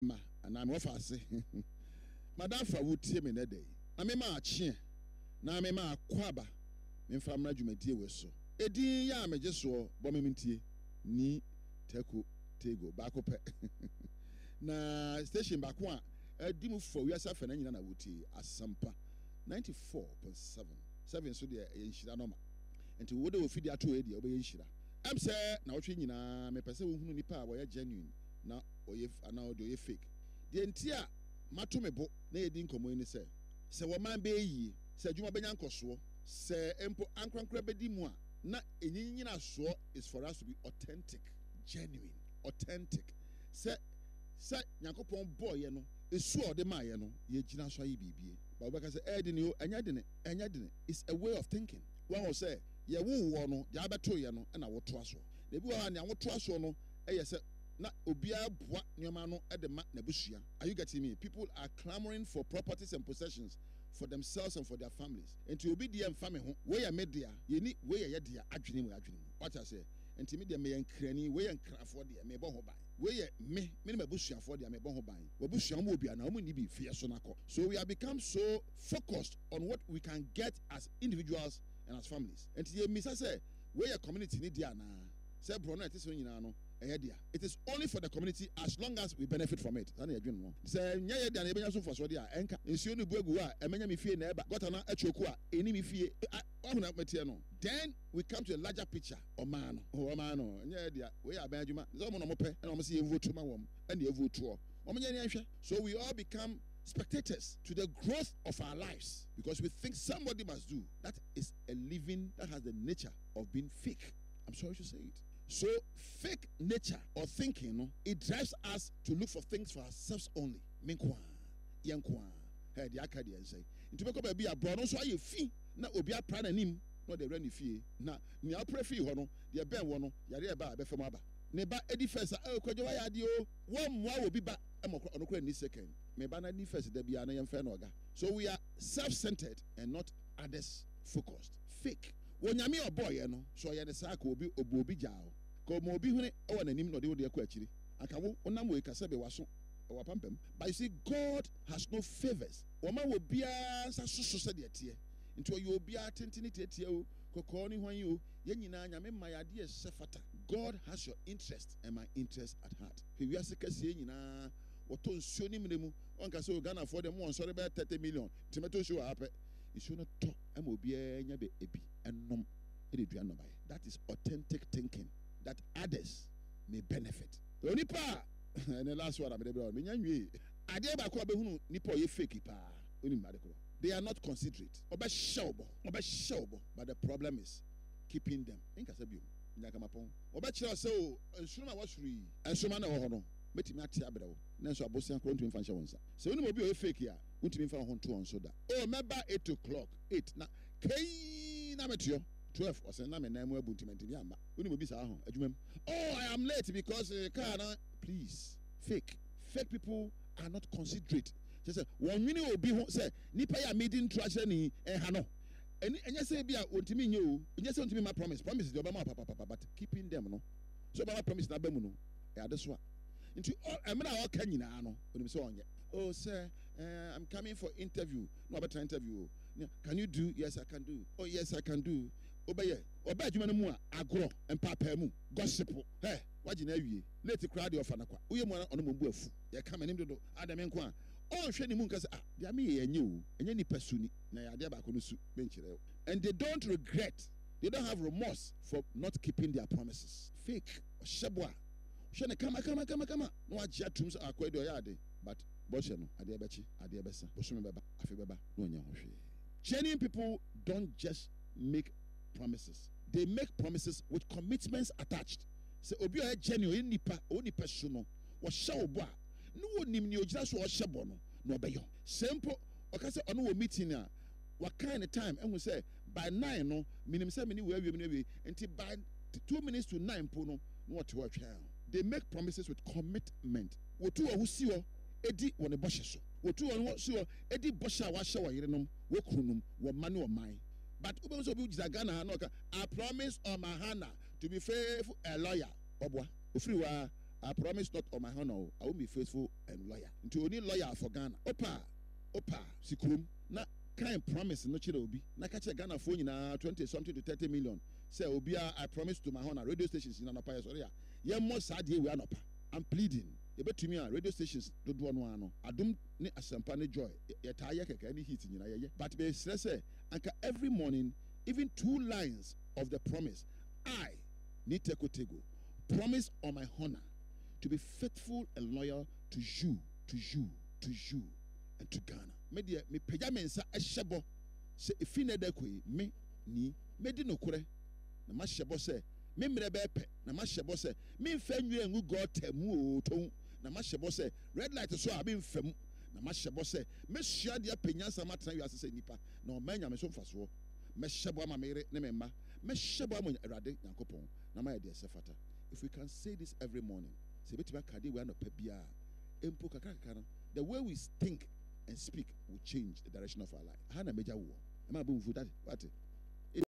ma ana me ofase madam fra wutie me na dey na me ma ache na me ma akwaba me mfa mra dwumadie we so edin ya meje so bo me ntie ni Teku Tego baako pe na station baako a adimu fo wiasa fa na nyina na wutie Asampa 94.7 7 so de yenhira no ma enti wo de wo fidi ato e de wo be yenhira am say na wo twe nyina me pese wo hunu nipa a wo ya genuine na oye ana o de oye fake de enti a mato me bo na yedi nkomo ni se wo man be yi se adwuma benya nkoso se empo ankrankra bedi mu a na enyinyina so is for us to be authentic, genuine, authentic. Se Yakopon boy no esu o de ma ye no ye gina so ayi bibie ba obeka se de ne o anya de ne is a way of thinking. One will say ye wo no ya beto ye no na wo to aso na bi wa na wo to aso no ye se na obia boa nyoma no de ma na busua. Are you getting me? People are clamoring for properties and possessions for themselves and for their families. And to obi dia mfa me ho we ya media ye ni we ya dia adwene mu. What I say enti me dia me yankrani we yankrafo dia me bo ho ban we ye me na busuafo dia me bo ho ban we busua mo obi ana mo ni bi fie so nako. So we have become so focused on what we can get as individuals and as families. Enti ye misa say we ya community ni dia na say bro no ete so nyina no. It is only for the community as long as we benefit from it. Say nya dia na ebenya so for so dia enka nsuo no buagu a emenya me fie na eba gota na achoku a eni me fie ahuna metie no. Then we come to a larger picture. Omano nya dia we ya ban adwuma so mo no mo pe na mo se ye vote ma wom na ye vote o omenya ni anhwe. So we all become spectators to the growth of our lives because we think somebody must do. That is a living that has the nature of being fake. I'm sorry to say it. So fake nature or thinking, it drives us to look for things for ourselves only. Minkwa, yankwa, head yakadi and say. Into make be a brown so I fee na obia prana nim no the rent fee na ni apre fee hono the ben wono yare ba be fam aba. Neba edi first kwajo wa yade o one more will be ba onokra ni second. Me ba na ni first da bia na yemfa na oga. So we are self-centered and not others focused. Fake. Wonyame oboye no so ye ne sa ka obi jao. Ko mo obi hune e wona nim no de wo de akwa akiri akawo onam we kasa be waso wa pampam. But you see, God has no favors. Woma wo bia sa susu se de tie nti yo bia tentini tie o kokko ni hwan yo ye nyina nyame mayade ye sefata. God has your interest and my interest at heart. He wi asekase nyina woto nsuo ni mnemu onka se Ghana for them won sorry be 30 million tomato show happen. Nsuo no to am obi anya be ebi enom e de dua no bae. That is authentic thinking, that others may benefit. Onipa and the last one me nyanwe ade ba ko abehunu nipa ye fake pa onim ade ko. They are not considerate. Oba shawbo, but the problem is keeping them. Inka sabium nyaka mapon oba kira se o ensuma wasuri ensuma na ho no metimi ate abrewo na nso abosia ko ntumi fanhye wonsa se onim obi o fake ya ntumi fa ho nto on so da o meba 8 o'clock 8 na kai na metio 12 or send na me na mu abuntimenti bi amma onim obi sa ho adwumam. Oh, I am late because car na. Please, fake people are not considerate. Say one minute obi ho say nipa ya meeting trash ni ha no enya say bia ontimi nye o enya say ontimi ma promise the obama papa but keeping them no so obama promise na ba mu no e ade so a into emra all kan nyina no onim say onye. Oh sir, I'm coming for interview. No about interview. Can you do? Yes I can do. Oh yes I can do. Obeye oba adwuma no mu a agro empapa mu gossip. Hey waji na awie late crowd of anakwa uye mu ono mombu afu ye ka manim dodo adam enko a on hwe ni mu nka se dia me ye enye o enye ni pasuni na ya dia ba ko no su benchire. And they don't regret, they don't have remorse for not keeping their promises. Fake shebwa hwe ne kama no agya tum so akwa de oyade but boshe no ade bechi ade besa bosume beba afi beba no nya ho hwe. Genuine people don't just make promises, they make promises with commitments attached. Se obi o genuine nipa onipa so no wo hye obo a no wonim ni ogira so o hye bo no no obeyo simple. Okay, say ono wo meeting a what kind of time and we say by 9 no minim say mini we awie until by 2 minutes to 9 po no what watch. They make promises with commitment. Wo tu wo si wo edi wo ne boshe so wo tu wo si wo edi boshe a wa hye wo yerenom wo kunum wo mane wo man. But Uber so be Ghana, I promise on my Hannah to be faithful a lawyer. Obwa, Ufriwa, I promise not on my honor, I will be faithful and loyal. Into only lawyer for Ghana. Opa, Sikrum. Na kind promise no chile obi. Na catch Ghana phone na 20 something to 30 million. Say obia, I promise to my honor radio stations in Anapa. Sorry, yeah, more sad we are not. I'm pleading. Ebe to me radio stations do no ano. Adum ne asempa ne joy. Yetaya keke any hit nyina ye. But be stress anka every morning, even 2 lines of the promise. I need Tego. Promise on my honor to be faithful and loyal to you, and to Ghana. Media me pejamensa eshebo se ifine dekwe me ni medi no kure na ma shebo se me mrebepe na ma shebo se me mfanwe ngu god temu o ton na ma shebo se red light so abi mfam na ma shebo se me hia de apenyansa matena wi asese nipa na o manya me so mfaso me shebo ama mere ne me ma me shebo am erade yankopon na ma ye de sefata. If we can say this every morning, say betiba kade we anopa bia empo kakaka no, the way we think and speak will change the direction of our life. Hana major war. Am I being food that? What?